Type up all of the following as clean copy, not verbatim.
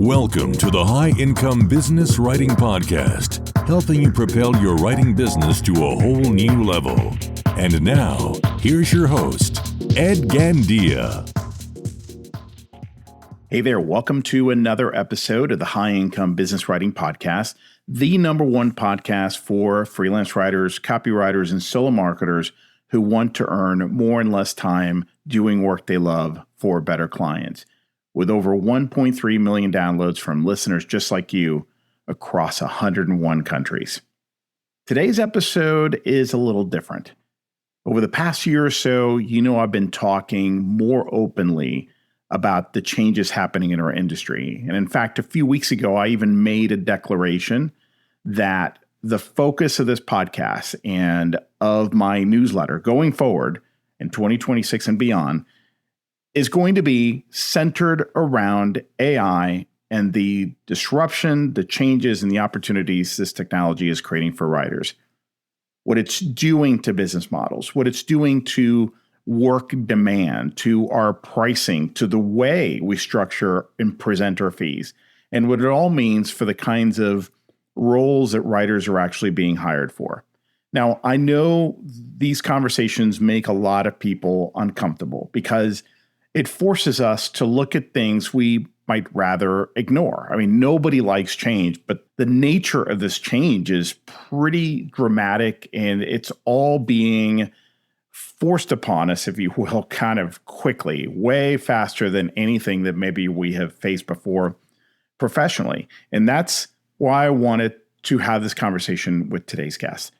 Welcome to the High Income Business Writing Podcast, helping you propel your writing business to a whole new level. And now, here's your host, Ed Gandia. Hey there, welcome to another episode of the High Income Business Writing Podcast, the number one podcast for freelance writers, copywriters, and solo marketers who want to earn more in less time doing work they love for better clients. With over 1.3 million downloads from listeners just like you across 101 countries. Today's episode is a little different. Over the past year or so, I've been talking more openly about the changes happening in our industry. And in fact, a few weeks ago, I even made a declaration that the focus of this podcast and of my newsletter going forward in 2026 and beyond is going to be centered around AI and the disruption, the changes, and the opportunities this technology is creating for writers. What it's doing to business models, what it's doing to work demand, to our pricing, to the way we structure and present our fees, and what it all means for the kinds of roles that writers are actually being hired for. Now, I know these conversations make a lot of people uncomfortable because it forces us to look at things we might rather ignore. I mean, nobody likes change, but the nature of this change is pretty dramatic, and it's all being forced upon us, if you will, kind of quickly, way faster than anything that maybe we have faced before professionally. And that's why I wanted to have this conversation with today's guest.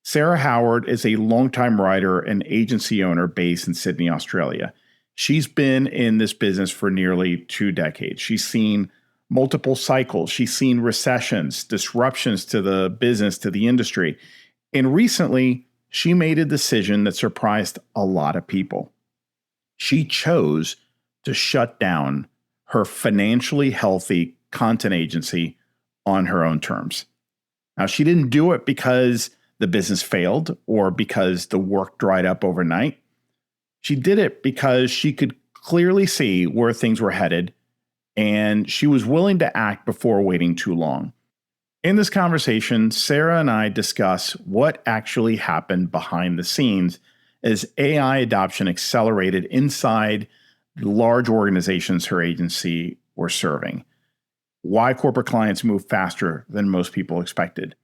Sarah Howard is a longtime writer and agency owner based in Sydney, Australia. She's been in this business for nearly 2 decades. She's seen multiple cycles. She's seen recessions, disruptions to the business, to the industry. And recently, she made a decision that surprised a lot of people. She chose to shut down her financially healthy content agency on her own terms. Now, she didn't do it because the business failed or because the work dried up overnight. She did it because she could clearly see where things were headed, and she was willing to act before waiting too long. In this conversation, Sarah and I discuss what actually happened behind the scenes as AI adoption accelerated inside the large organizations her agency were serving, why corporate clients moved faster than most people expected,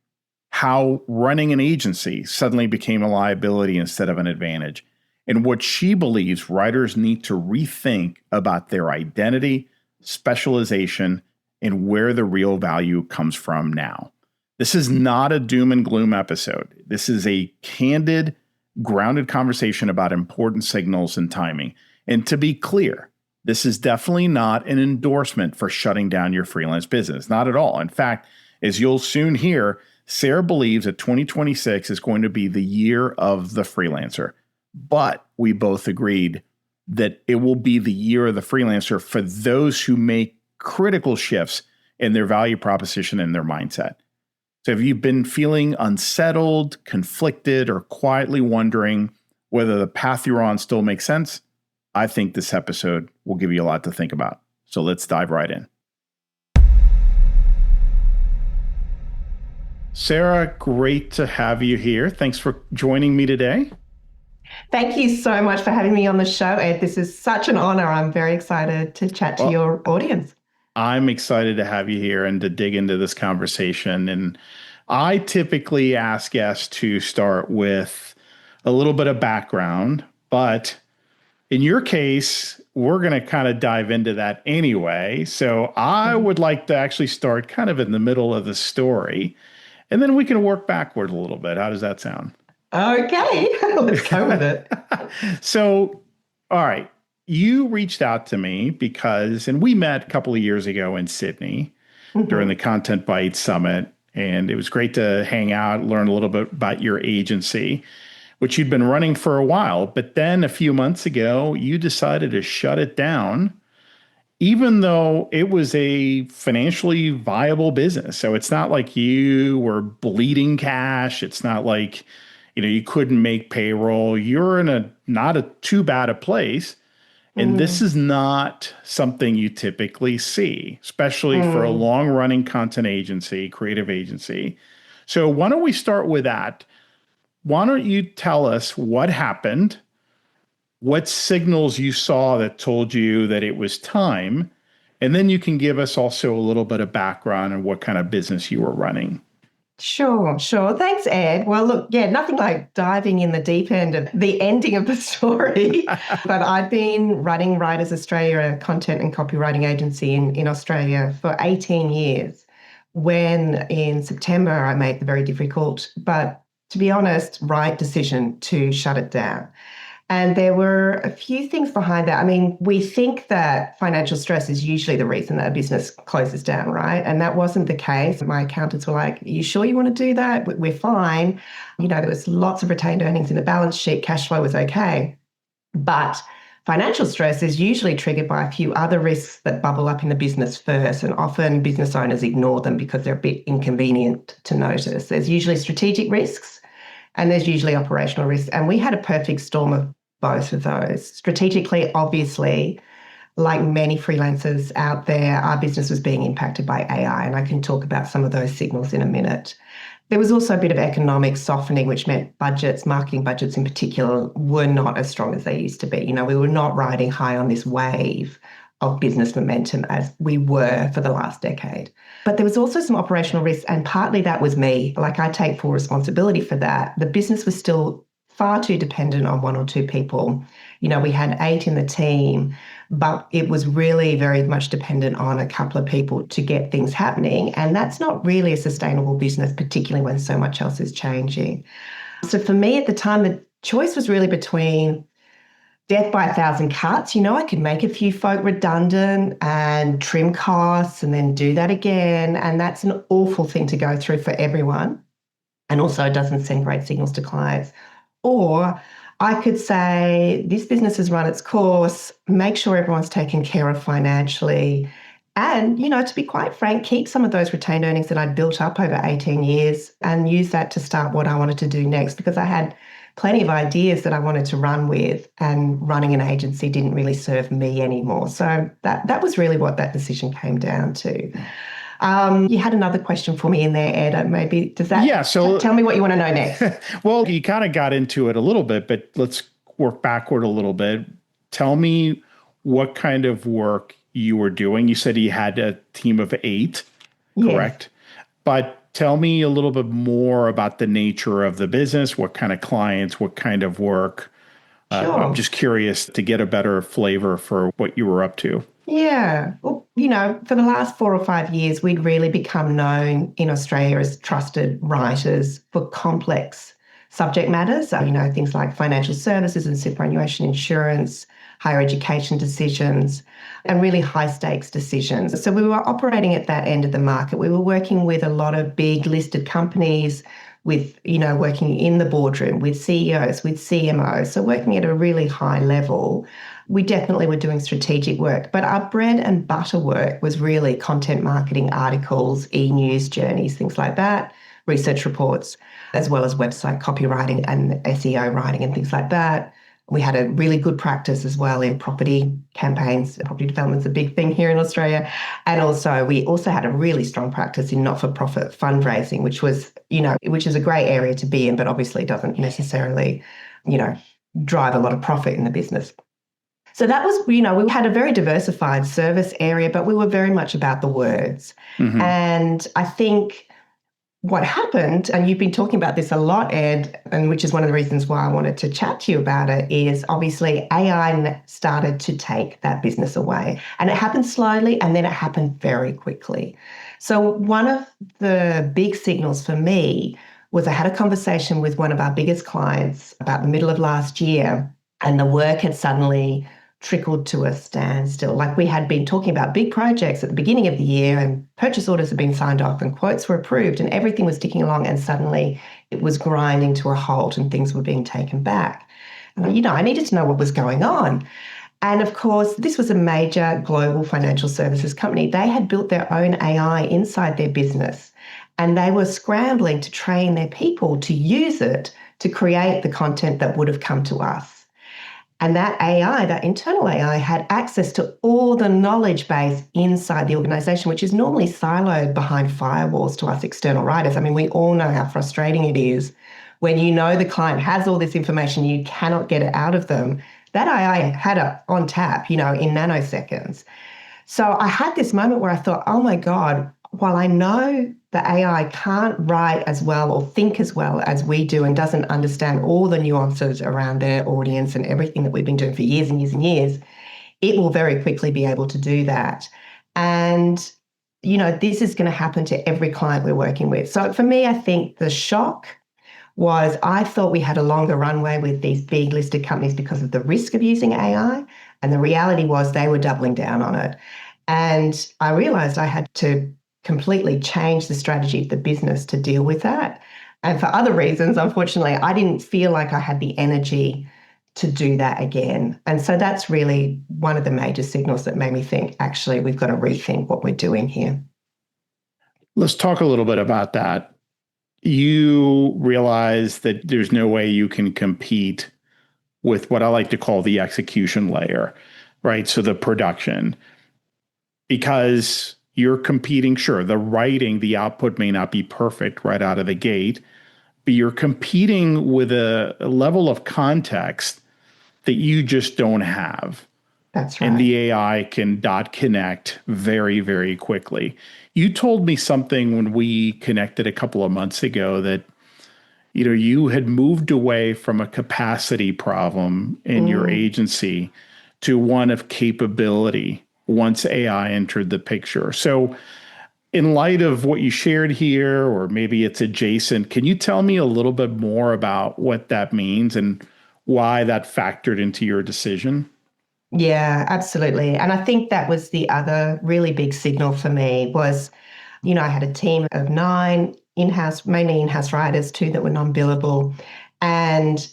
how running an agency suddenly became a liability instead of an advantage, and what she believes writers need to rethink about their identity, specialization, and where the real value comes from now. This is not a doom and gloom episode. This is a candid, grounded conversation about important signals and timing. And to be clear, this is definitely not an endorsement for shutting down your freelance business. Not at all. In fact, as you'll soon hear, Sarah believes that 2026 is going to be the year of the freelancer. But we both agreed that it will be the year of the freelancer for those who make critical shifts in their value proposition and their mindset. So if you've been feeling unsettled, conflicted, or quietly wondering whether the path you're on still makes sense, I think this episode will give you a lot to think about. So let's dive right in. Sarah, great to have you here. Thanks for joining me today. Thank you so much for having me on the show, Ed. This is such an honor. I'm very excited to chat to your audience. I'm excited to have you here and to dig into this conversation. And I typically ask guests to start with a little bit of background, but in your case, we're going to kind of dive into that anyway. So I would like to actually start kind of in the middle of the story, and then we can work backward a little bit. How does that sound? Okay, let's go with it. So, all right, you reached out to me because, and we met a couple of years ago in Sydney during the Content Bytes Summit, and it was great to hang out, learn a little bit about your agency, which you'd been running for a while. But then a few months ago, you decided to shut it down, even though it was a financially viable business. So it's not like you were bleeding cash. It's not like you couldn't make payroll. You're in not a too bad a place. And this is not something you typically see, especially for a long-running content agency, creative agency. So why don't we start with that? Why don't you tell us what happened, what signals you saw that told you that it was time, and then you can give us also a little bit of background on what kind of business you were running. Sure. Thanks, Ed. Well, look, nothing like diving in the deep end of the ending of the story. But I've been running Writers Australia, a content and copywriting agency in Australia for 18 years, when in September I made the very difficult, but to be honest, right decision to shut it down. And there were a few things behind that. I mean, we think that financial stress is usually the reason that a business closes down, right? And that wasn't the case. My accountants were like, "Are you sure you want to do that? We're fine." There was lots of retained earnings in the balance sheet. Cash flow was okay. But financial stress is usually triggered by a few other risks that bubble up in the business first. And often business owners ignore them because they're a bit inconvenient to notice. There's usually strategic risks, and there's usually operational risks. And we had a perfect storm of both of those. Strategically, obviously, like many freelancers out there, our business was being impacted by AI, and I can talk about some of those signals in a minute. There was also a bit of economic softening, which meant budgets, marketing budgets in particular, were not as strong as they used to be. We were not riding high on this wave of business momentum as we were for the last decade. But there was also some operational risks, and partly that was me. Like, I take full responsibility for that. The business was still far too dependent on one or two people. We had 8 in the team, but it was really very much dependent on a couple of people to get things happening. And that's not really a sustainable business, particularly when so much else is changing. So for me at the time, the choice was really between death by 1,000 cuts. I could make a few folk redundant and trim costs and then do that again. And that's an awful thing to go through for everyone. And also it doesn't send great signals to clients. Or I could say, this business has run its course, make sure everyone's taken care of financially, and, to be quite frank, keep some of those retained earnings that I'd built up over 18 years and use that to start what I wanted to do next, because I had plenty of ideas that I wanted to run with, and running an agency didn't really serve me anymore. So that was really what that decision came down to. You had another question for me in there, Ed. Maybe does that? Yeah. So tell me what you want to know next. Well, you kind of got into it a little bit, but let's work backward a little bit. Tell me what kind of work you were doing. You said you had a team of 8, correct? Yes. But tell me a little bit more about the nature of the business. What kind of clients? What kind of work? Sure. I'm just curious to get a better flavor for what you were up to. Yeah. Well, for the last 4 or 5 years, we'd really become known in Australia as trusted writers for complex subject matters. Things like financial services and superannuation insurance, higher education decisions, and really high stakes decisions. So we were operating at that end of the market. We were working with a lot of big listed companies, with, working in the boardroom with CEOs, with CMOs, so working at a really high level. We definitely were doing strategic work, but our bread and butter work was really content marketing, articles, e-news journeys, things like that, research reports, as well as website copywriting and SEO writing and things like that. We had a really good practice as well in property campaigns. Property development's a big thing here in Australia. And also, we also had a really strong practice in not-for-profit fundraising, which is a great area to be in, but obviously doesn't necessarily, drive a lot of profit in the business. So that was, we had a very diversified service area, but we were very much about the words. Mm-hmm. And I think what happened, and you've been talking about this a lot, Ed, and which is one of the reasons why I wanted to chat to you about it, is obviously AI started to take that business away. And it happened slowly, and then it happened very quickly. So one of the big signals for me was I had a conversation with one of our biggest clients about the middle of last year, and the work had suddenly trickled to a standstill. Like, we had been talking about big projects at the beginning of the year, and purchase orders had been signed off and quotes were approved and everything was ticking along, and suddenly it was grinding to a halt and things were being taken back. And, I needed to know what was going on. And of course, this was a major global financial services company. They had built their own AI inside their business, and they were scrambling to train their people to use it to create the content that would have come to us. And that AI, that internal AI, had access to all the knowledge base inside the organization, which is normally siloed behind firewalls to us external writers. I mean, we all know how frustrating it is when you know the client has all this information, you cannot get it out of them. That AI had it on tap, in nanoseconds. So I had this moment where I thought, oh my God, while I know the AI can't write as well or think as well as we do and doesn't understand all the nuances around their audience and everything that we've been doing for years and years and years, it will very quickly be able to do that. And, this is going to happen to every client we're working with. So for me, I think the shock was I thought we had a longer runway with these big listed companies because of the risk of using AI. And the reality was they were doubling down on it. And I realized I had to completely change the strategy of the business to deal with that. And for other reasons, unfortunately, I didn't feel like I had the energy to do that again. And so that's really one of the major signals that made me think, actually, we've got to rethink what we're doing here. Let's talk a little bit about that. You realize that there's no way you can compete with what I like to call the execution layer, right? So the production, because you're competing, sure, the writing, the output may not be perfect right out of the gate, but you're competing with a level of context that you just don't have. That's right. And the AI can dot connect very, very quickly. You told me something when we connected a couple of months ago that, you had moved away from a capacity problem in your agency to one of capability once AI entered the picture. So in light of what you shared here, or maybe it's adjacent, can you tell me a little bit more about what that means and why that factored into your decision? Yeah, absolutely. And I think that was the other really big signal for me was, I had a team of 9 mainly in-house writers, 2 that were non-billable. And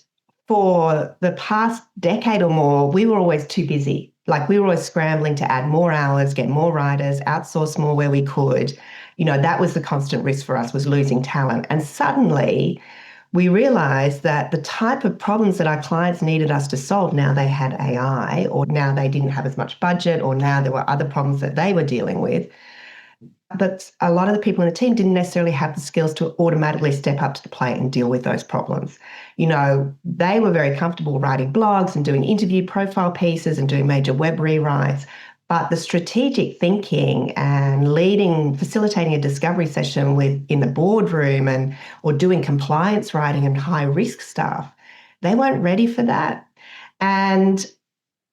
for the past decade or more, we were always too busy. Like we were always scrambling to add more hours, get more writers, outsource more where we could. That was the constant risk for us, was losing talent. And suddenly we realized that the type of problems that our clients needed us to solve, now they had AI, or now they didn't have as much budget, or now there were other problems that they were dealing with. But a lot of the people in the team didn't necessarily have the skills to automatically step up to the plate and deal with those problems. They were very comfortable writing blogs and doing interview profile pieces and doing major web rewrites. But the strategic thinking and facilitating a discovery session in the boardroom or doing compliance writing and high risk stuff, they weren't ready for that. And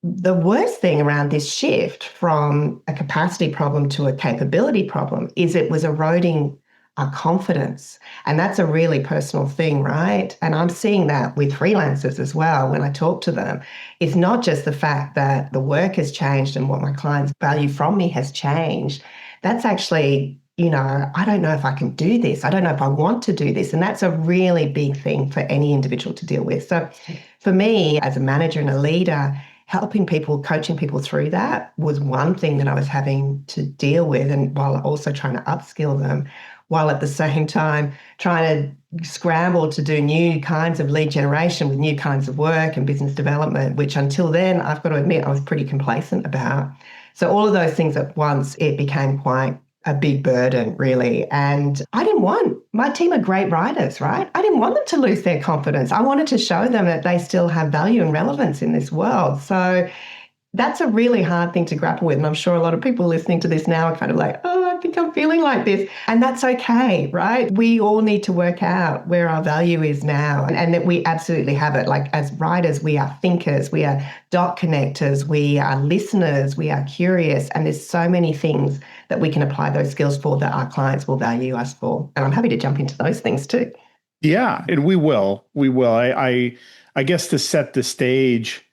the worst thing around this shift from a capacity problem to a capability problem is it was eroding our confidence. And that's a really personal thing, right? And I'm seeing that with freelancers as well when I talk to them. It's not just the fact that the work has changed and what my clients value from me has changed. That's actually, I don't know if I can do this. I don't know if I want to do this. And that's a really big thing for any individual to deal with. So for me, as a manager and a leader, helping people, coaching people through that was one thing that I was having to deal with, and while also trying to upskill them, while at the same time trying to scramble to do new kinds of lead generation with new kinds of work and business development, which until then, I've got to admit, I was pretty complacent about. So all of those things at once, it became quite a big burden, really. And I didn't want, my team are great writers, right? I didn't want them to lose their confidence. I wanted to show them that they still have value and relevance in this world. So that's a really hard thing to grapple with. And I'm sure a lot of people listening to this now are kind of like, oh, I think I'm feeling like this. And that's okay, right? We all need to work out where our value is now, and that we absolutely have it. Like as writers, we are thinkers, we are dot connectors, we are listeners, we are curious. And there's so many things that we can apply those skills for that our clients will value us for. And I'm happy to jump into those things too. Yeah, and we will. I guess to set the stage,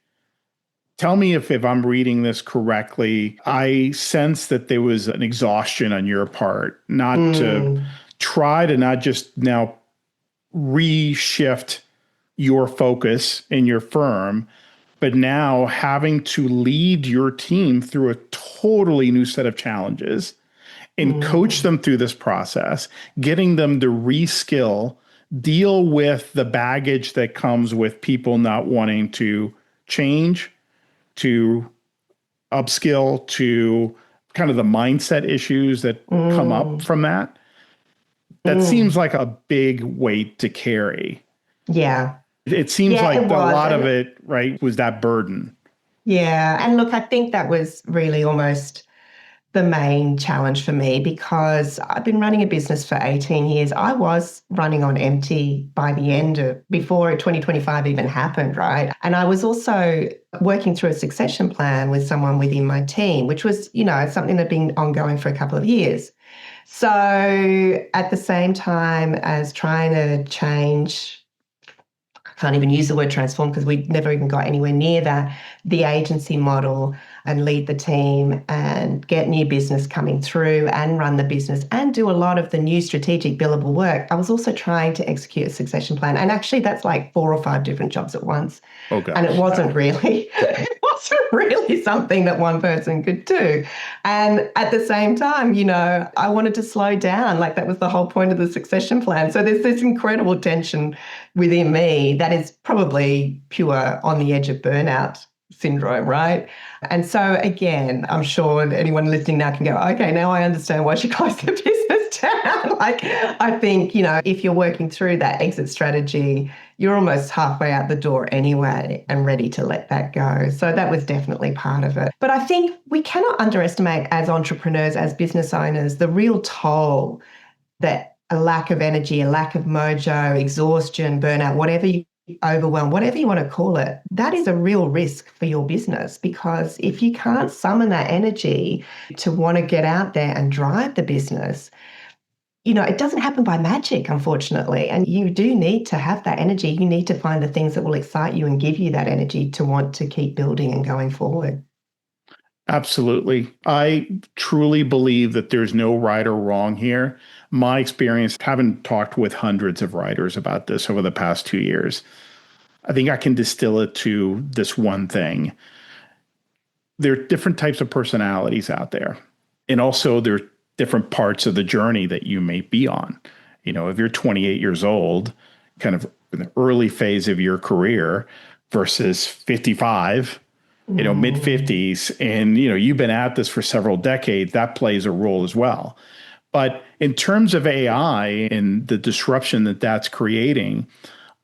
tell me if I'm reading this correctly. I sense that there was an exhaustion on your part, not to try to not just now reshift your focus in your firm, but now having to lead your team through a totally new set of challenges and coach them through this process, getting them to reskill, deal with the baggage that comes with people not wanting to change to upskill to kind of the mindset issues that come up from that, that seems like a big weight to carry. Yeah. It seems like a lot of it, right, was that burden. Yeah. And look, I think that was really almost the main challenge for me because I've been running a business for 18 years. I was running on empty by the end of, before 2025 even happened, right? And I was also working through a succession plan with someone within my team, which was, something that had been ongoing for a couple of years. So at the same time as trying to change, I can't even use the word transform because we never even got anywhere near that, the agency model and lead the team and get new business coming through and run the business and do a lot of the new strategic billable work. I was also trying to execute a succession plan. And actually that's like 4 or 5 different jobs at once. Oh, gosh. And it wasn't really something that one person could do. And at the same time, I wanted to slow down. Like that was the whole point of the succession plan. So there's this incredible tension within me that is probably pure on the edge of burnout syndrome, right? And so again, I'm sure anyone listening now can go, okay, now I understand why she closed the business down. Like, I think, if you're working through that exit strategy, you're almost halfway out the door anyway and ready to let that go. So that was definitely part of it. But I think we cannot underestimate as entrepreneurs, as business owners, the real toll that a lack of energy, a lack of mojo, exhaustion, burnout, overwhelm, whatever you want to call it, that is a real risk for your business because if you can't summon that energy to want to get out there and drive the business, it doesn't happen by magic, unfortunately. And you do need to have that energy. You need to find the things that will excite you and give you that energy to want to keep building and going forward. Absolutely. I truly believe that there's no right or wrong here. My experience, having talked with hundreds of writers about this over the past 2 years, I think I can distill it to this one thing. There are different types of personalities out there. And also there are different parts of the journey that you may be on. If you're 28 years old, kind of in the early phase of your career versus 55, mid 50s, and, you've been at this for several decades, that plays a role as well. But in terms of AI and the disruption that that's creating,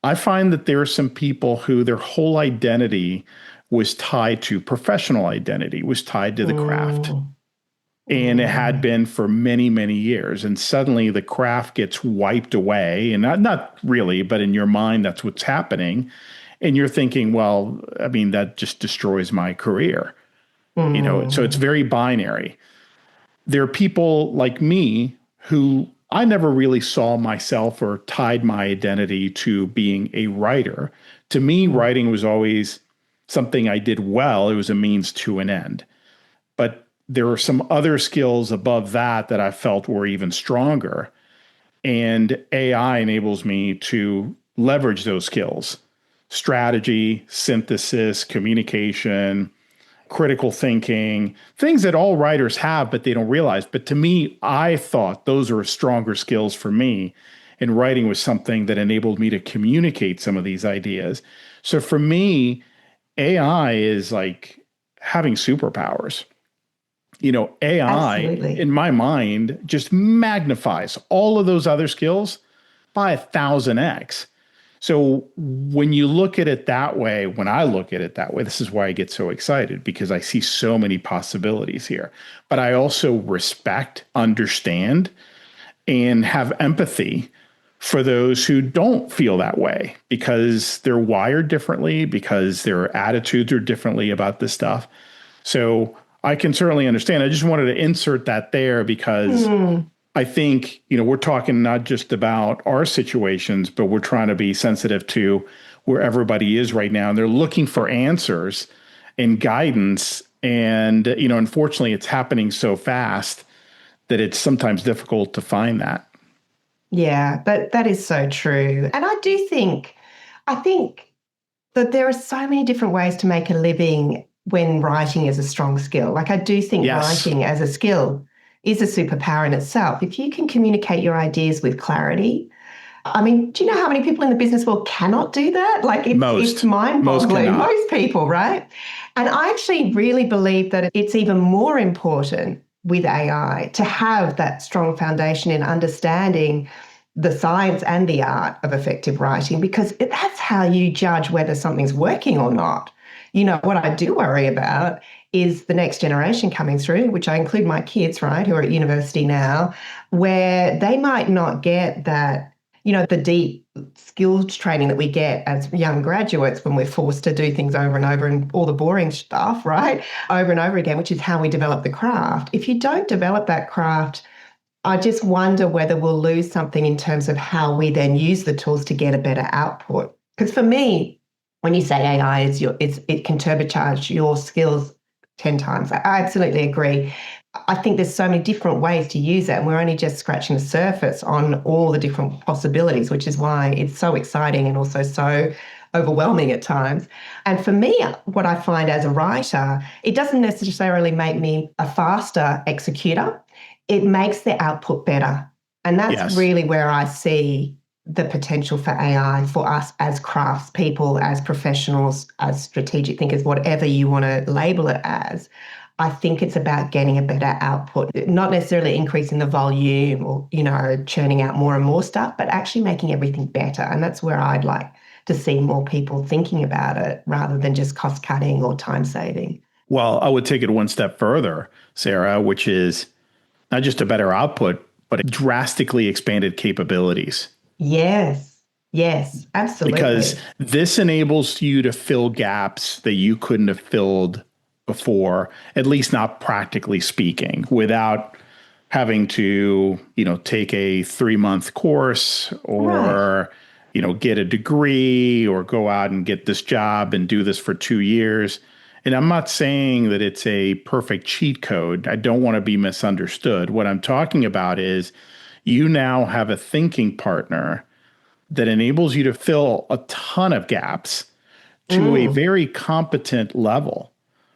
I find that there are some people who their whole identity was tied to professional identity, was tied to the craft. And it had been for many, many years. And suddenly the craft gets wiped away. And not really, but in your mind, that's what's happening. And you're thinking, well, that just destroys my career. So it's very binary. There are people like me who I never really saw myself or tied my identity to being a writer. To me, writing was always something I did well. It was a means to an end. But there were some other skills above that I felt were even stronger. And AI enables me to leverage those skills: strategy, synthesis, communication, critical thinking, things that all writers have, but they don't realize. But to me, I thought those are stronger skills for me. And writing was something that enabled me to communicate some of these ideas. So for me, AI is like having superpowers. AI, Absolutely. in my mind, just magnifies all of those other skills by 1,000x. So when you look at it that way, when I look at it that way, this is why I get so excited, because I see so many possibilities here. But I also respect, understand, and have empathy for those who don't feel that way, because they're wired differently, because their attitudes are differently about this stuff. So I can certainly understand. I just wanted to insert that there because I think, we're talking not just about our situations, but we're trying to be sensitive to where everybody is right now. And they're looking for answers and guidance. And, unfortunately, it's happening so fast that it's sometimes difficult to find that. Yeah, that is so true. And I think that there are so many different ways to make a living when writing is a strong skill. Like I do think writing as a skill is a superpower in itself. If you can communicate your ideas with clarity I mean, do you know how many people in the business world cannot do that? Like it's Most mind-boggling. cannot. Most people, right? And I actually really believe that it's even more important with AI to have that strong foundation in understanding the science and the art of effective writing, because that's how you judge whether something's working or not. You know, what I do worry about is the next generation coming through, which I include my kids, right, who are at university now, where they might not get that, you know, the deep skills training that we get as young graduates when we're forced to do things over and over and all the boring stuff, right, over and over again, which is how we develop the craft. If you don't develop that craft, I just wonder whether we'll lose something in terms of how we then use the tools to get a better output. Because for me, when you say AI it can turbocharge your skills 10 times, I absolutely agree. I think there's so many different ways to use it, and we're only just scratching the surface on all the different possibilities, which is why it's so exciting and also so overwhelming at times. And for me, what I find as a writer, it doesn't necessarily make me a faster executor. It makes the output better. And that's really where I see the potential for AI for us as craftspeople, as professionals, as strategic thinkers, whatever you want to label it as. I think it's about getting a better output, not necessarily increasing the volume or, you know, churning out more and more stuff, but actually making everything better. And that's where I'd like to see more people thinking about it rather than just cost cutting or time saving. Well, I would take it one step further, Sarah, which is not just a better output, but drastically expanded capabilities. Yes, absolutely. Because this enables you to fill gaps that you couldn't have filled before, at least not practically speaking, without having to, you know, take a 3-month course or, you know, get a degree or go out and get this job and do this for 2 years. And I'm not saying that it's a perfect cheat code. I don't want to be misunderstood. What I'm talking about is you now have a thinking partner that enables you to fill a ton of gaps to a very competent level.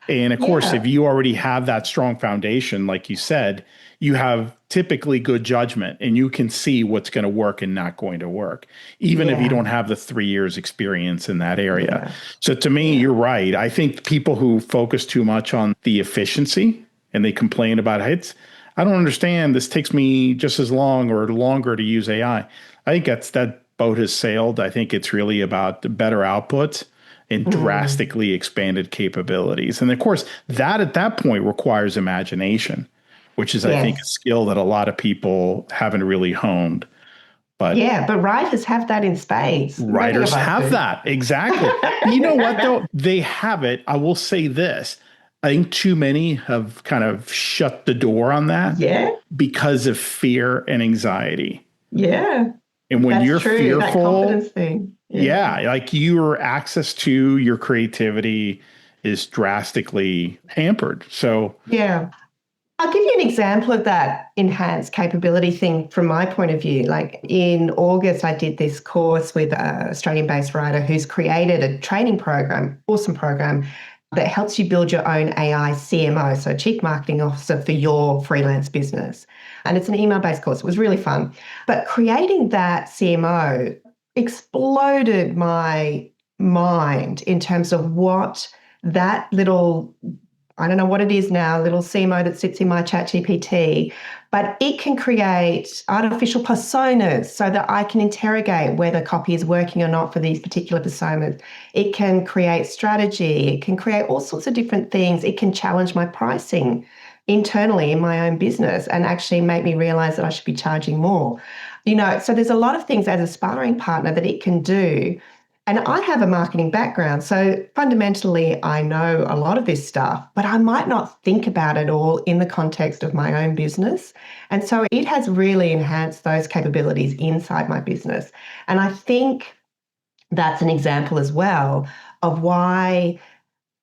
And of course, if you already have that strong foundation, like you said, you have typically good judgment and you can see what's going to work and not going to work, even if you don't have the 3 years experience in that area. So to me, you're right. I think people who focus too much on the efficiency and they complain about it, I don't understand. This takes me just as long or longer to use AI. I think that boat has sailed. I think it's really about the better outputs and drastically expanded capabilities. And of course, that at that point requires imagination, which is, I think, a skill that a lot of people haven't really honed. But but writers have that in spades. Writers have that. Exactly. You know what, though? They have it. I will say this. I think too many have kind of shut the door on that because of fear and anxiety. Yeah. And when you're fearful, that confidence thing. Like your access to your creativity is drastically hampered. So I'll give you an example of that enhanced capability thing from my point of view. Like in August, I did this course with an Australian-based writer who's created a training program, awesome program, that helps you build your own AI CMO, so Chief Marketing Officer for your freelance business. And it's an email-based course. It was really fun. But creating that CMO exploded my mind in terms of what that little, I don't know what it is now, little CMO that sits in my ChatGPT, but it can create artificial personas so that I can interrogate whether copy is working or not for these particular personas. It can create strategy. It can create all sorts of different things. It can challenge my pricing internally in my own business and actually make me realize that I should be charging more. You know, so there's a lot of things as a sparring partner that it can do. And I have a marketing background, so fundamentally I know a lot of this stuff, but I might not think about it all in the context of my own business. And so it has really enhanced those capabilities inside my business. And I think that's an example as well of why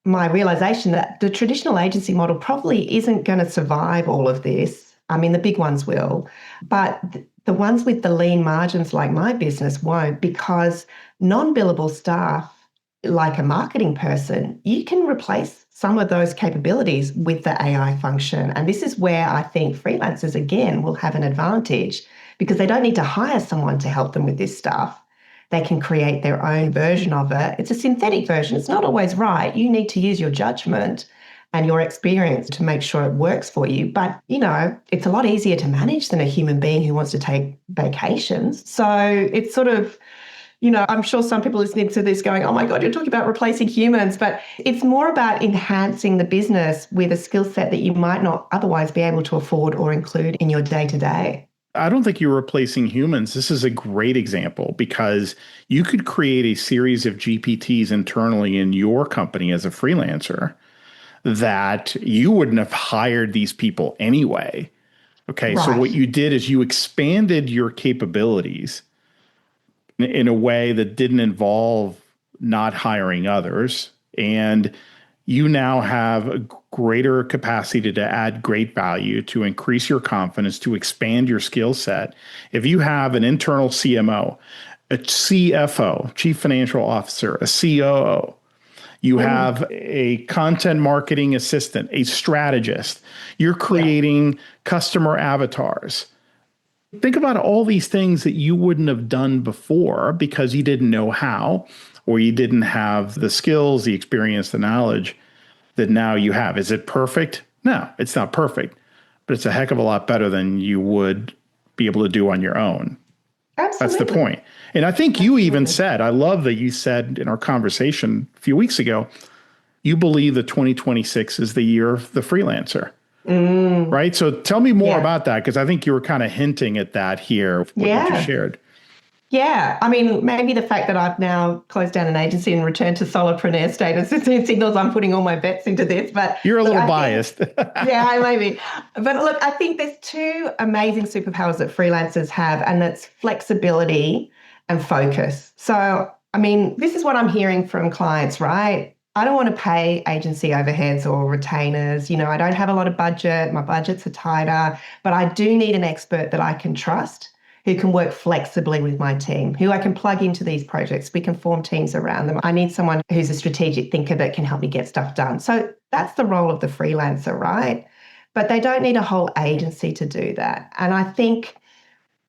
my realization that the traditional agency model probably isn't going to survive all of this. I mean, the big ones will, but the ones with the lean margins like my business won't, because non-billable staff, like a marketing person, you can replace some of those capabilities with the AI function. And this is where I think freelancers, again, will have an advantage, because they don't need to hire someone to help them with this stuff. They can create their own version of it. It's a synthetic version. It's not always right. You need to use your judgment and your experience to make sure it works for you. But, it's a lot easier to manage than a human being who wants to take vacations. So it's sort of, I'm sure some people listening to this going, oh my God, you're talking about replacing humans. But it's more about enhancing the business with a skill set that you might not otherwise be able to afford or include in your day-to-day. I don't think you're replacing humans. This is a great example because you could create a series of GPTs internally in your company as a freelancer that you wouldn't have hired these people anyway. Okay, right. So what you did is you expanded your capabilities in a way that didn't involve not hiring others. And you now have a greater capacity to add great value, to increase your confidence, to expand your skill set. If you have an internal CMO, a CFO, Chief Financial Officer, a COO, you have a content marketing assistant, a strategist, you're creating customer avatars. Think about all these things that you wouldn't have done before because you didn't know how, or you didn't have the skills, the experience, the knowledge that now you have. Is it perfect? No, it's not perfect, but it's a heck of a lot better than you would be able to do on your own. Absolutely. That's the point. And I think you even said, I love that you said in our conversation a few weeks ago, you believe that 2026 is the year of the freelancer. Right? So tell me more about that, because I think you were kind of hinting at that here with what you shared. Yeah. I mean, maybe the fact that I've now closed down an agency and returned to solopreneur status, it signals I'm putting all my bets into this. But you're a little biased. Yeah, maybe. But look, I think there's two amazing superpowers that freelancers have, and that's flexibility and focus. So, I mean, this is what I'm hearing from clients, right? I don't want to pay agency overheads or retainers. I don't have a lot of budget. My budgets are tighter, but I do need an expert that I can trust, who can work flexibly with my team, who I can plug into these projects. We can form teams around them. I need someone who's a strategic thinker that can help me get stuff done. So that's the role of the freelancer, right? But they don't need a whole agency to do that. And I think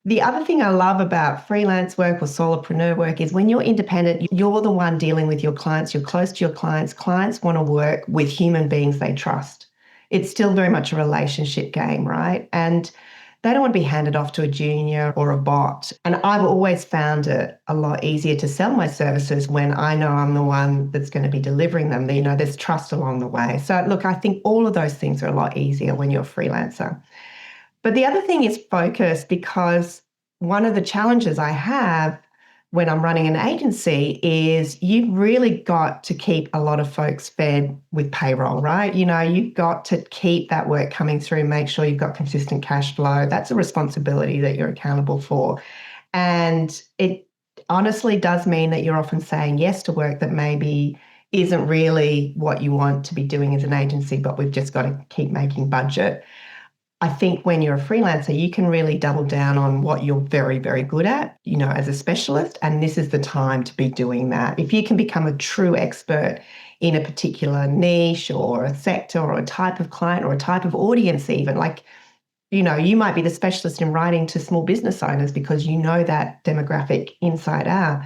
the other thing I love about freelance work or solopreneur work is when you're independent, you're the one dealing with your clients, you're close to your clients. Clients want to work with human beings they trust. It's still very much a relationship game, right? And they don't want to be handed off to a junior or a bot. And I've always found it a lot easier to sell my services when I know I'm the one that's going to be delivering them. There's trust along the way. So look, I think all of those things are a lot easier when you're a freelancer. But the other thing is focus, because one of the challenges I have when I'm running an agency is you've really got to keep a lot of folks fed with payroll, right? You've got to keep that work coming through, make sure you've got consistent cash flow. That's a responsibility that you're accountable for. And it honestly does mean that you're often saying yes to work that maybe isn't really what you want to be doing as an agency, but we've just got to keep making budget. I think when you're a freelancer, you can really double down on what you're very, very good at, as a specialist. And this is the time to be doing that. If you can become a true expert in a particular niche or a sector or a type of client or a type of audience, even you might be the specialist in writing to small business owners because you know that demographic inside out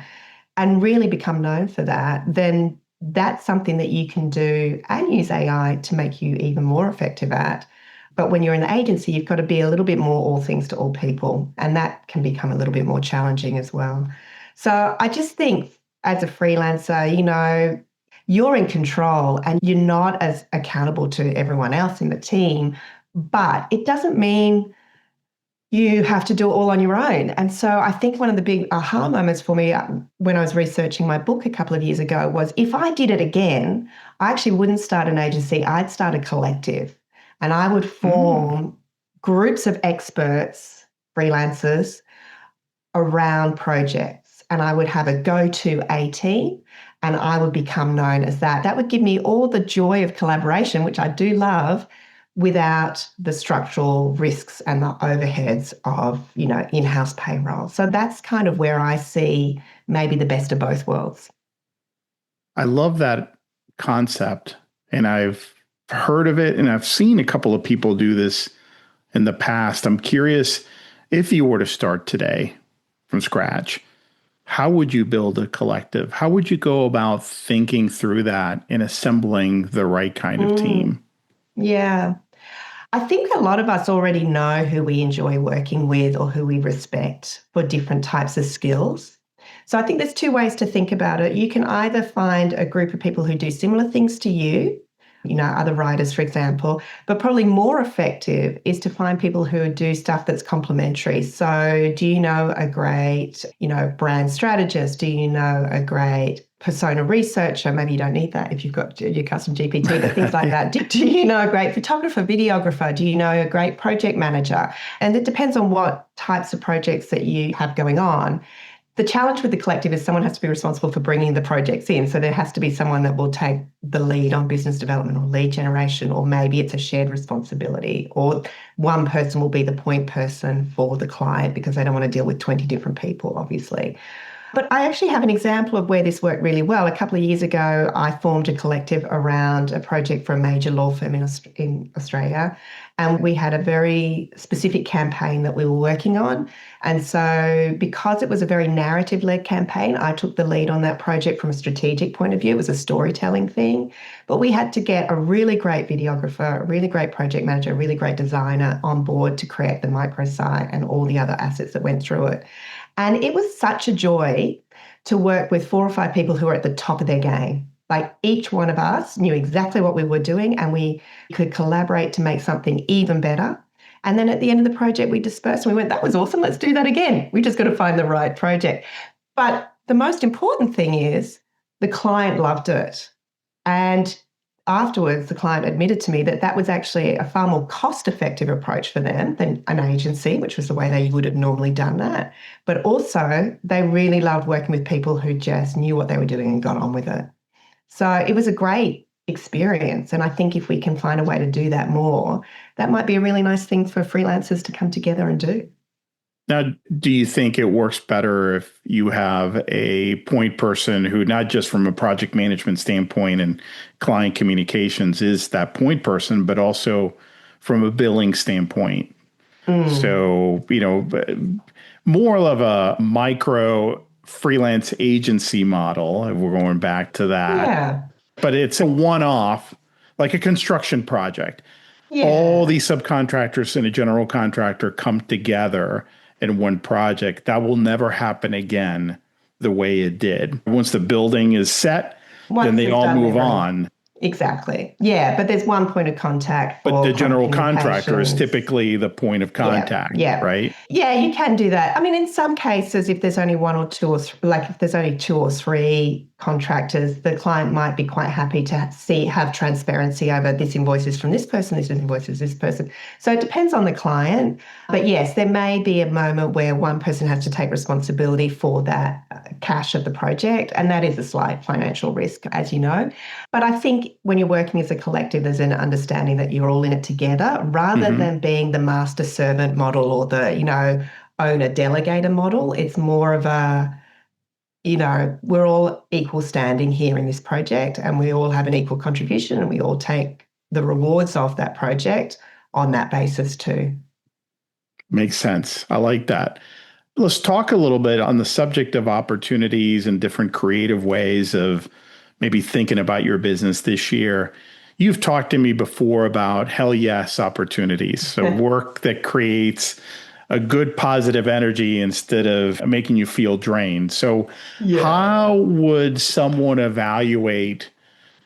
and really become known for that, then that's something that you can do and use AI to make you even more effective at. But when you're in the agency, you've got to be a little bit more all things to all people, and that can become a little bit more challenging as well. So I just think as a freelancer, you're in control and you're not as accountable to everyone else in the team, but it doesn't mean you have to do it all on your own. And so I think one of the big aha moments for me when I was researching my book a couple of years ago was if I did it again, I actually wouldn't start an agency, I'd start a collective. And I would form groups of experts, freelancers, around projects. And I would have a go-to A team, and I would become known as that. That would give me all the joy of collaboration, which I do love, without the structural risks and the overheads of, in-house payroll. So that's kind of where I see maybe the best of both worlds. I love that concept, and I've heard of it, and I've seen a couple of people do this in the past. I'm curious, If you were to start today from scratch, how would you build a collective? How would you go about thinking through that and assembling the right kind of team? Yeah. I think a lot of us already know who we enjoy working with or who we respect for different types of skills. So I think there's two ways to think about it. You can either find a group of people who do similar things to you, other writers, for example, but probably more effective is to find people who do stuff that's complementary. So do you know a great, brand strategist? Do you know a great persona researcher? Maybe you don't need that if you've got your custom GPT, but things like that. Do you know a great photographer, videographer? Do you know a great project manager? And it depends on what types of projects that you have going on. The challenge with the collective is someone has to be responsible for bringing the projects in. So there has to be someone that will take the lead on business development or lead generation, or maybe it's a shared responsibility, or one person will be the point person for the client because they don't want to deal with 20 different people, obviously. But I actually have an example of where this worked really well. A couple of years ago, I formed a collective around a project for a major law firm in Australia. And we had a very specific campaign that we were working on. And so because it was a very narrative-led campaign, I took the lead on that project from a strategic point of view. It was a storytelling thing. But we had to get a really great videographer, a really great project manager, a really great designer on board to create the microsite and all the other assets that went through it. And it was such a joy to work with 4 or 5 people who were at the top of their game. Like each one of us knew exactly what we were doing and we could collaborate to make something even better. And then at the end of the project, we dispersed and we went, that was awesome. Let's do that again. We just got to find the right project. But the most important thing is the client loved it. And afterwards, the client admitted to me that that was actually a far more cost-effective approach for them than an agency, which was the way they would have normally done that. But also, they really loved working with people who just knew what they were doing and got on with it. So it was a great experience. And I think if we can find a way to do that more, that might be a really nice thing for freelancers to come together and do. Now, do you think it works better if you have a point person who, not just from a project management standpoint and client communications, is that point person, but also from a billing standpoint? So, more of a micro freelance agency model, if we're going back to that. Yeah. But it's a one-off, like a construction project. Yeah. All these subcontractors and a general contractor come together in one project. That will never happen again the way it did. Once the building is set, then they all move on. Exactly. Yeah, but there's one point of contact. But the general contractor is typically the point of contact, right? Yeah, you can do that. I mean, in some cases, if there's only one or two, or if there's only 2 or 3 contractors, the client might be quite happy to have transparency over this invoice is from this person, this invoice is this person. So it depends on the client. But yes, there may be a moment where one person has to take responsibility for that cash of the project, and that is a slight financial risk, as you know. But I think when you're working as a collective, there's an understanding that you're all in it together, rather than being the master servant model or the, owner delegator model. It's more of a, we're all equal standing here in this project and we all have an equal contribution and we all take the rewards of that project on that basis too. Makes sense. I like that. Let's talk a little bit on the subject of opportunities and different creative ways of maybe thinking about your business this year. You've talked to me before about hell yes opportunities. So work that creates a good positive energy instead of making you feel drained. So how would someone evaluate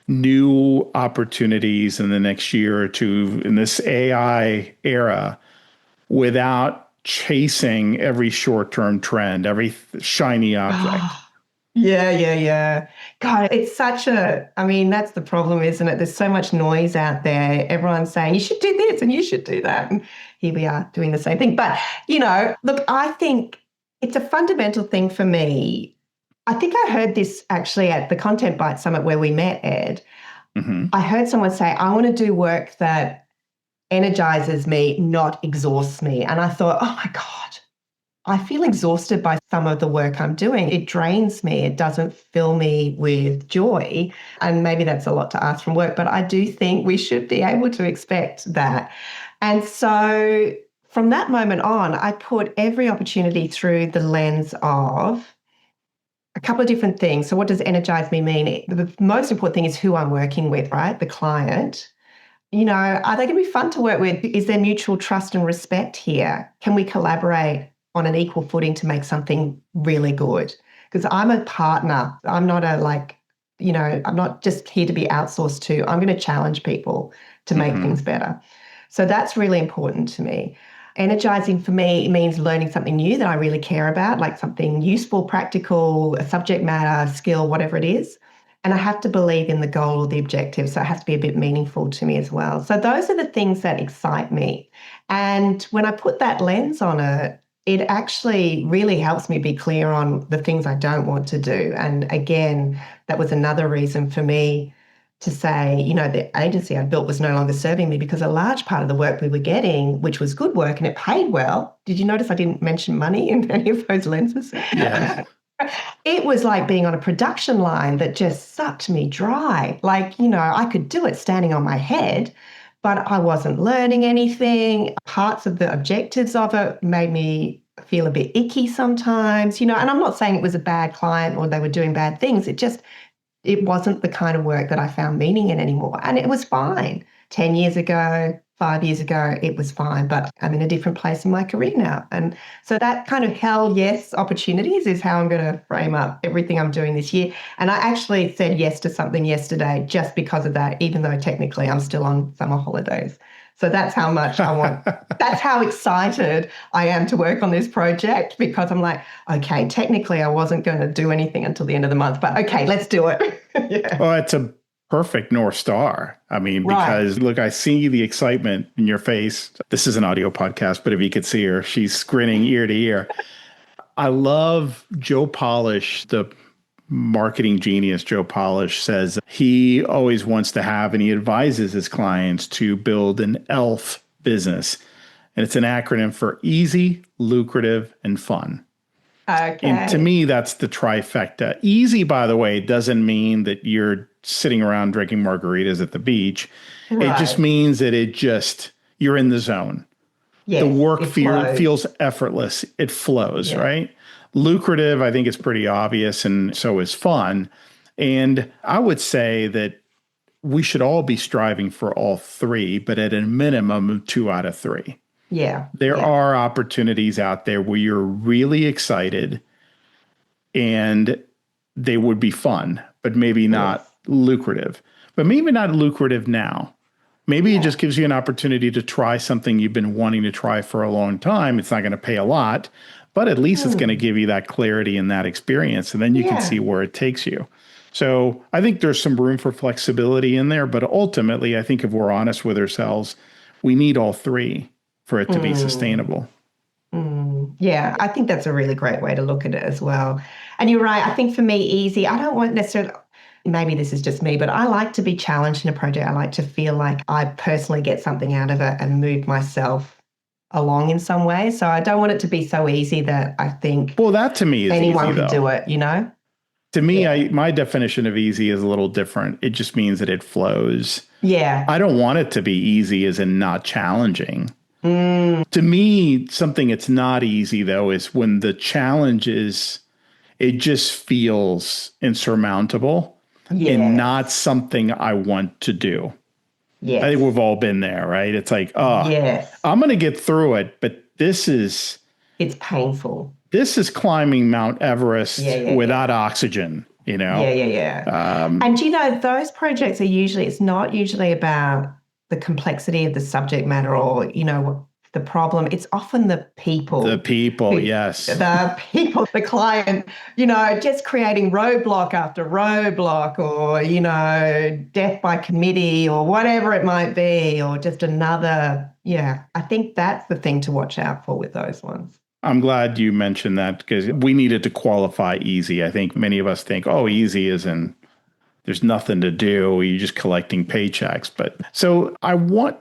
new opportunities in the next year or two in this AI era without chasing every short-term trend, every shiny object? Yeah. God, it's that's the problem, isn't it? There's so much noise out there. Everyone's saying, you should do this and you should do that. And here we are doing the same thing. But, look, I think it's a fundamental thing for me. I think I heard this actually at the Content Bite Summit where we met, Ed. I heard someone say, I want to do work that energizes me, not exhausts me. And I thought, oh my God, I feel exhausted by some of the work I'm doing. It drains me. It doesn't fill me with joy. And maybe that's a lot to ask from work, but I do think we should be able to expect that. And so from that moment on, I put every opportunity through the lens of a couple of different things. So what does energize me mean? The most important thing is who I'm working with, right? The client. Are they going to be fun to work with? Is there mutual trust and respect here? Can we collaborate on an equal footing to make something really good? Because I'm a partner. I'm not I'm not just here to be outsourced to. I'm going to challenge people to make things better. So that's really important to me. Energizing for me means learning something new that I really care about, like something useful, practical, a subject matter, skill, whatever it is. And I have to believe in the goal or the objective. So it has to be a bit meaningful to me as well. So those are the things that excite me. And when I put that lens on it, it actually really helps me be clear on the things I don't want to do. And again, that was another reason for me to say, the agency I built was no longer serving me, because a large part of the work we were getting, which was good work and it paid well. Did you notice I didn't mention money in any of those lenses? Yes. It was like being on a production line that just sucked me dry. I could do it standing on my head, but I wasn't learning anything. Parts of the objectives of it made me feel a bit icky sometimes, and I'm not saying it was a bad client or they were doing bad things. It wasn't the kind of work that I found meaning in anymore. And it was fine. 10 years ago, 5 years ago, it was fine, but I'm in a different place in my career now. And so that kind of hell yes opportunities is how I'm going to frame up everything I'm doing this year. And I actually said yes to something yesterday just because of that, even though technically I'm still on summer holidays. So that's how much I want. That's how excited I am to work on this project, because I'm like, okay, technically I wasn't going to do anything until the end of the month, but okay, let's do it. Yeah. Well, it's a perfect North Star. I mean, because look, I see the excitement in your face. This is an audio podcast, but if you could see her, she's grinning ear to ear. I love Joe Polish, the marketing genius. Joe Polish says he always wants to have, and he advises his clients to build an ELF business. And it's an acronym for easy, lucrative, and fun. Okay. And to me, that's the trifecta. Easy, by the way, doesn't mean that you're sitting around drinking margaritas at the beach. Right. It just means that you're in the zone. Yes, the work feels effortless. It flows, right? Lucrative, I think it's pretty obvious, and so is fun. And I would say that we should all be striving for all three, but at a minimum of 2 out of 3. Yeah. There are opportunities out there where you're really excited and they would be fun, but maybe not lucrative. But maybe not lucrative now. Maybe it just gives you an opportunity to try something you've been wanting to try for a long time. It's not going to pay a lot, but at least it's going to give you that clarity and that experience, and then you can see where it takes you. So I think there's some room for flexibility in there, but ultimately, I think if we're honest with ourselves, we need all three for it to be sustainable. Yeah, I think that's a really great way to look at it as well. And you're right. I think for me, easy, I don't want necessarily, maybe this is just me, but I like to be challenged in a project. I like to feel like I personally get something out of it and move myself along in some way. So I don't want it to be so easy that I think that to me is anyone easy, can do it, To me, my definition of easy is a little different. It just means that it flows. Yeah. I don't want it to be easy as in not challenging. To me, something that's not easy, though, is when the challenge it just feels insurmountable and not something I want to do. Yes. I think we've all been there, right? It's like, I'm going to get through it, but it's painful. This is climbing Mount Everest without oxygen, And those projects are it's not usually about the complexity of the subject matter or, the problem. It's often the people. The people, yes. The people, the client, just creating roadblock after roadblock or, death by committee or whatever it might be, or just another. Yeah, I think that's the thing to watch out for with those ones. I'm glad you mentioned that because we needed to qualify easy. I think many of us think, easy is in there's nothing to do. You're just collecting paychecks. But so I want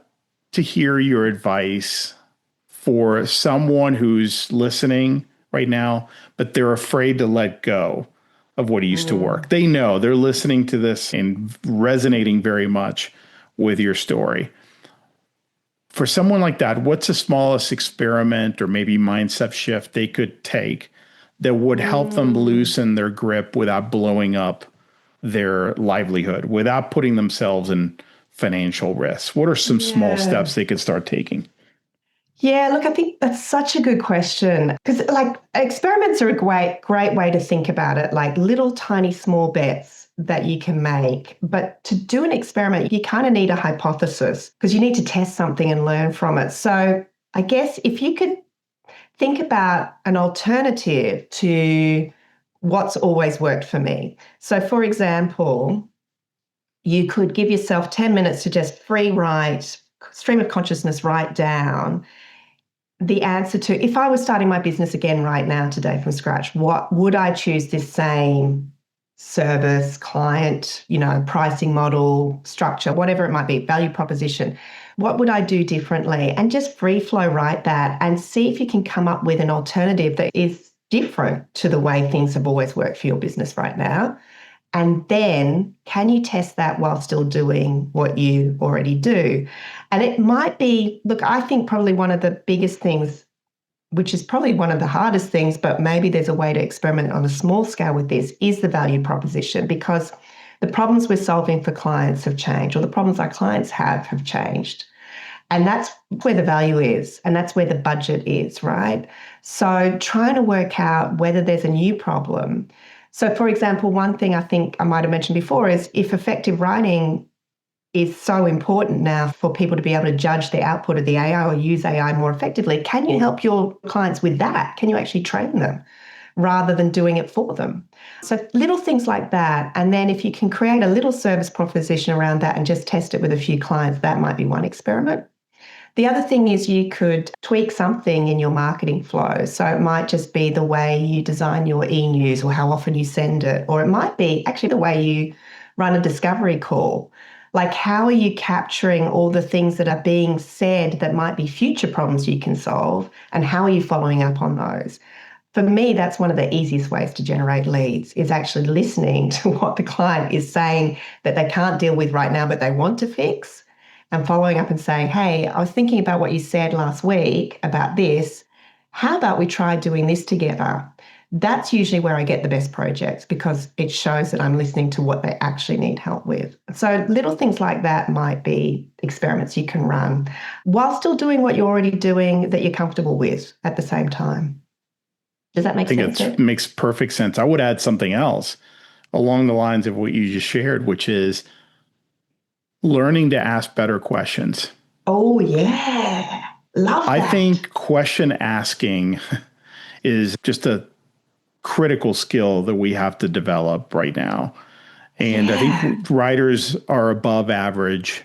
to hear your advice for someone who's listening right now, but they're afraid to let go of what used to work. They know they're listening to this and resonating very much with your story. For someone like that, what's the smallest experiment or maybe mindset shift they could take that would help them loosen their grip without blowing up their livelihood, without putting themselves in financial risks? What are some small steps they could start taking? Yeah, look, I think that's such a good question, because like experiments are a great way to think about it, like little tiny small bets that you can make. But to do an experiment, you kind of need a hypothesis because you need to test something and learn from it. So I guess if you could think about an alternative to what's always worked for me. So for example, you could give yourself 10 minutes to just free write, stream of consciousness, write down the answer to, if I was starting my business again right now today from scratch, what would I choose this same service, client, pricing model, structure, whatever it might be, value proposition? What would I do differently? And just free flow write that and see if you can come up with an alternative that is different to the way things have always worked for your business right now. And then can you test that while still doing what you already do? And it might be, look, I think probably one of the biggest things, which is probably one of the hardest things, but maybe there's a way to experiment on a small scale with this, is the value proposition, because the problems we're solving for clients have changed, or the problems our clients have changed. And that's where the value is, and that's where the budget is, right? So trying to work out whether there's a new problem. So for example, one thing I think I might have mentioned before is if effective writing is so important now for people to be able to judge the output of the AI or use AI more effectively, can you help your clients with that? Can you actually train them rather than doing it for them? So little things like that. And then if you can create a little service proposition around that and just test it with a few clients, that might be one experiment. The other thing is you could tweak something in your marketing flow. So it might just be the way you design your e-news or how often you send it, or it might be actually the way you run a discovery call. Like, how are you capturing all the things that are being said that might be future problems you can solve, and how are you following up on those? For me, that's one of the easiest ways to generate leads, is actually listening to what the client is saying that they can't deal with right now, but they want to fix, and following up and saying, hey, I was thinking about what you said last week about this. How about we try doing this together? That's usually where I get the best projects, because it shows that I'm listening to what they actually need help with. So little things like that might be experiments you can run while still doing what you're already doing that you're comfortable with at the same time. Does that make sense? I think it makes perfect sense. I would add something else along the lines of what you just shared, which is learning to ask better questions. Oh, yeah. Love that. I think question asking is just a critical skill that we have to develop right now. And I think writers are above average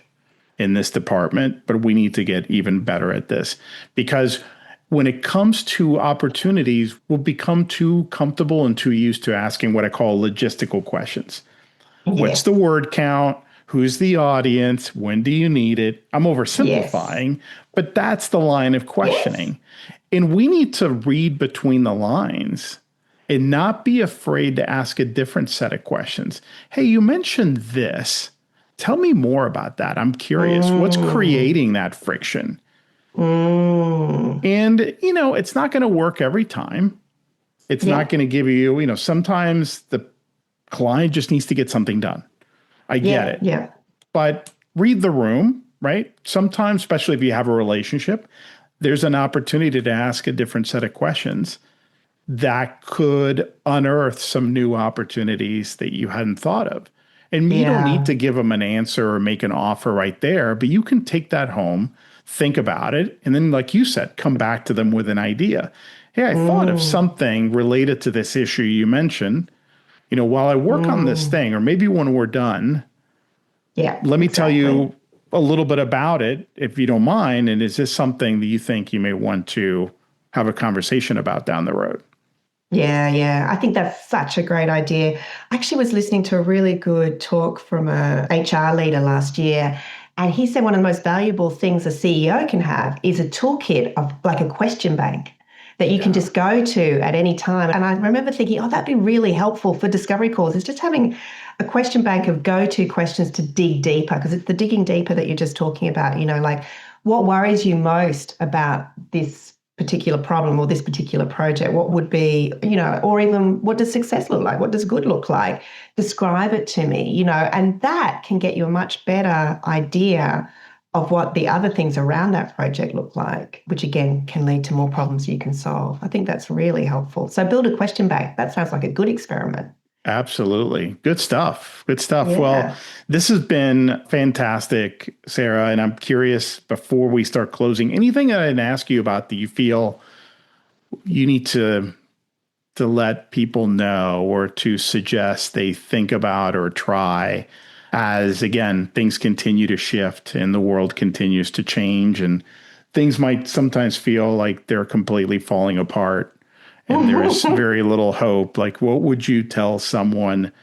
in this department, but we need to get even better at this, because when it comes to opportunities, we'll become too comfortable and too used to asking what I call logistical questions. What's the word count? Who's the audience? When do you need it? I'm oversimplifying, but that's the line of questioning. And we need to read between the lines and not be afraid to ask a different set of questions. Hey, you mentioned this. Tell me more about that. I'm curious. What's creating that friction? And, it's not going to work every time. It's not going to give you, sometimes the client just needs to get something done. I get it. Yeah. But read the room, right? Sometimes, especially if you have a relationship, there's an opportunity to ask a different set of questions that could unearth some new opportunities that you hadn't thought of. And you don't need to give them an answer or make an offer right there, but you can take that home, think about it, and then, like you said, come back to them with an idea. Hey, I thought of something related to this issue you mentioned. While I work on this thing, or maybe when we're done, let me tell you a little bit about it, if you don't mind. And is this something that you think you may want to have a conversation about down the road? Yeah. I think that's such a great idea. I actually was listening to a really good talk from a HR leader last year, and he said one of the most valuable things a CEO can have is a toolkit of like a question bank that you can just go to at any time. And I remember thinking, that'd be really helpful for discovery calls, is just having a question bank of go-to questions to dig deeper, because it's the digging deeper that you're just talking about, like, what worries you most about this particular problem or this particular project? What would be, or even what does success look like? What does good look like? Describe it to me, and that can get you a much better idea of what the other things around that project look like, which again can lead to more problems you can solve. I think that's really helpful. So build a question bank. That sounds like a good experiment. Absolutely. Good stuff. Good stuff. Yeah. Well, this has been fantastic, Sarah. And I'm curious, before we start closing, anything that I didn't ask you about that you feel you need to let people know or to suggest they think about or try as, again, things continue to shift and the world continues to change and things might sometimes feel like they're completely falling apart and there's very little hope. Like, what would you tell someone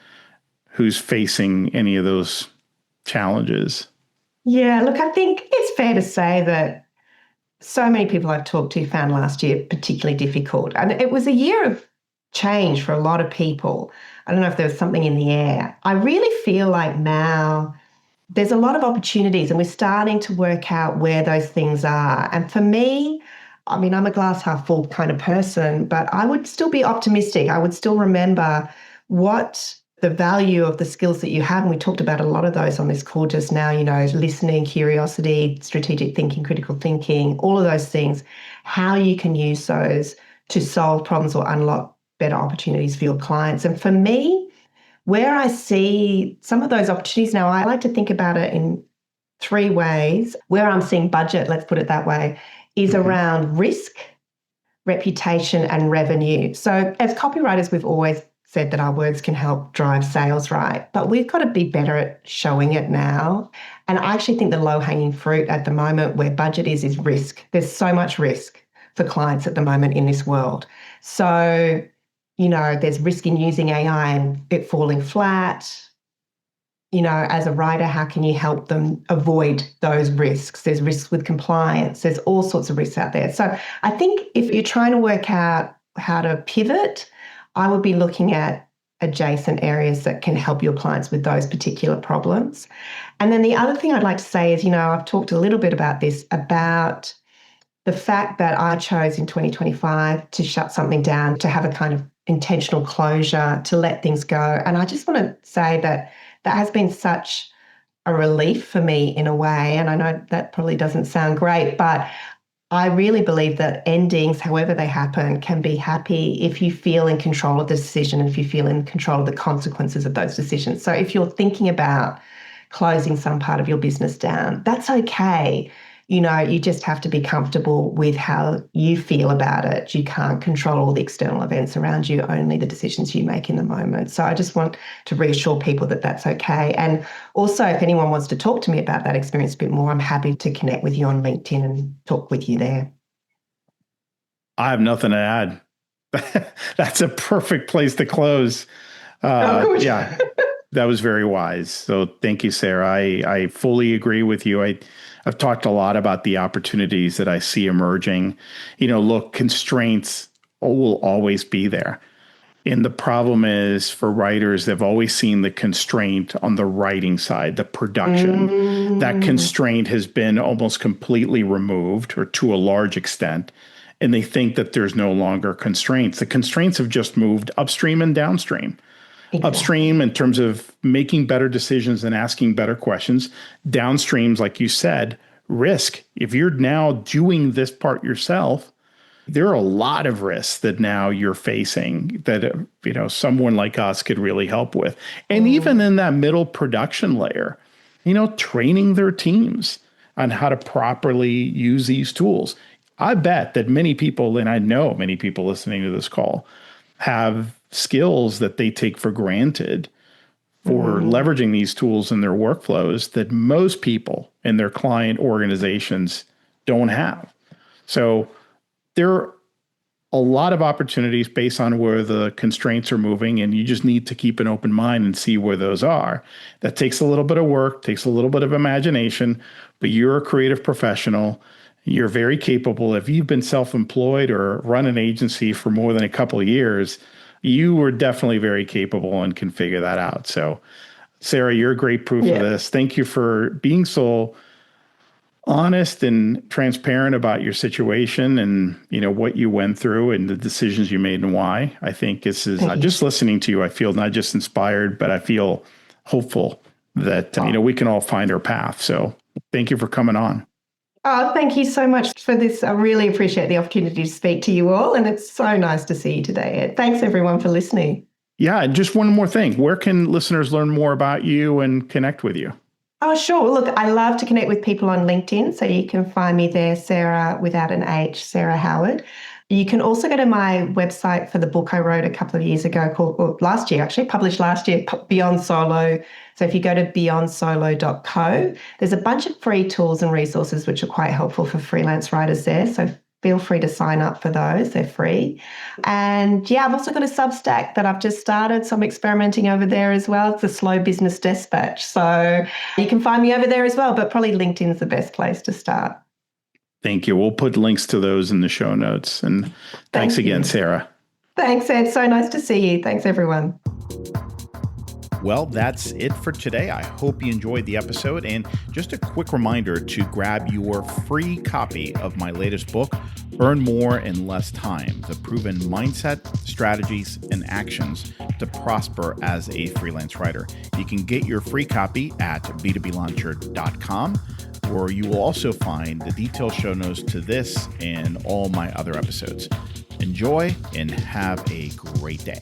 who's facing any of those challenges? Yeah, look, I think it's fair to say that so many people I've talked to found last year particularly difficult. And it was a year of change for a lot of people. I don't know if there was something in the air. I really feel like now there's a lot of opportunities and we're starting to work out where those things are. And for me, I mean, I'm a glass half full kind of person, but I would still be optimistic. I would still remember what the value of the skills that you have. And we talked about a lot of those on this call just now, listening, curiosity, strategic thinking, critical thinking, all of those things, how you can use those to solve problems or unlock better opportunities for your clients. And for me, where I see some of those opportunities now, I like to think about it in three ways. Where I'm seeing budget, let's put it that way, is around risk, reputation, and revenue. So as copywriters, we've always said that our words can help drive sales, right? But we've got to be better at showing it now. And I actually think the low-hanging fruit at the moment where budget is risk. There's so much risk for clients at the moment in this world. So, there's risk in using AI and it falling flat. As a writer, how can you help them avoid those risks? There's risks with compliance. There's all sorts of risks out there. So I think if you're trying to work out how to pivot, I would be looking at adjacent areas that can help your clients with those particular problems. And then the other thing I'd like to say is, I've talked a little bit about this, about the fact that I chose in 2025 to shut something down, to have a kind of intentional closure, to let things go. And I just want to say that has been such a relief for me in a way. And I know that probably doesn't sound great, but I really believe that endings, however they happen, can be happy if you feel in control of the decision and if you feel in control of the consequences of those decisions. So if you're thinking about closing some part of your business down, that's okay. You just have to be comfortable with how you feel about it. You can't control all the external events around you, only the decisions you make in the moment. So I just want to reassure people that that's okay. And also, if anyone wants to talk to me about that experience a bit more, I'm happy to connect with you on LinkedIn and talk with you there. I have nothing to add. That's a perfect place to close. Yeah, that was very wise. So thank you, Sarah. I fully agree with you. I've talked a lot about the opportunities that I see emerging. Look, constraints will always be there. And the problem is for writers, they've always seen the constraint on the writing side, the production. That constraint has been almost completely removed, or to a large extent. And they think that there's no longer constraints. The constraints have just moved upstream and downstream. Exactly. Upstream in terms of making better decisions and asking better questions. Downstreams, like you said, risk. If you're now doing this part yourself, there are a lot of risks that now you're facing that someone like us could really help with. And even in that middle production layer, training their teams on how to properly use these tools. I bet that many people, and I know many people listening to this call, have skills that they take for granted for leveraging these tools in their workflows that most people in their client organizations don't have. So there are a lot of opportunities based on where the constraints are moving, and you just need to keep an open mind and see where those are. That takes a little bit of work, takes a little bit of imagination, but you're a creative professional. You're very capable. If you've been self-employed or run an agency for more than a couple of years, you were definitely very capable and can figure that out. So, Sarah, you're a great proof of this. Thank you for being so honest and transparent about your situation and, what you went through and the decisions you made and why. I think this is just listening to you, I feel not just inspired, but I feel hopeful that, we can all find our path. So thank you for coming on. Oh, thank you so much for this. I really appreciate the opportunity to speak to you all. And it's so nice to see you today, Ed. Thanks, everyone, for listening. Yeah. And just one more thing. Where can listeners learn more about you and connect with you? Oh, sure. Look, I love to connect with people on LinkedIn. So you can find me there, Sarah without an H, Sarah Howard. You can also go to my website for the book I wrote a couple of years ago published last year, Beyond Solo. So if you go to beyondsolo.co, there's a bunch of free tools and resources which are quite helpful for freelance writers there. So feel free to sign up for those. They're free. And yeah, I've also got a Substack that I've just started. So I'm experimenting over there as well. It's the Slow Business Dispatch. So you can find me over there as well, but probably LinkedIn's the best place to start. Thank you. We'll put links to those in the show notes. And thanks again, Sarah. Thanks, Ed. So nice to see you. Thanks, everyone. Well, that's it for today. I hope you enjoyed the episode. And just a quick reminder to grab your free copy of my latest book, Earn More in Less Time: The Proven Mindset, Strategies, and Actions to Prosper as a Freelance Writer. You can get your free copy at b2blauncher.com, where you will also find the detailed show notes to this and all my other episodes. Enjoy and have a great day.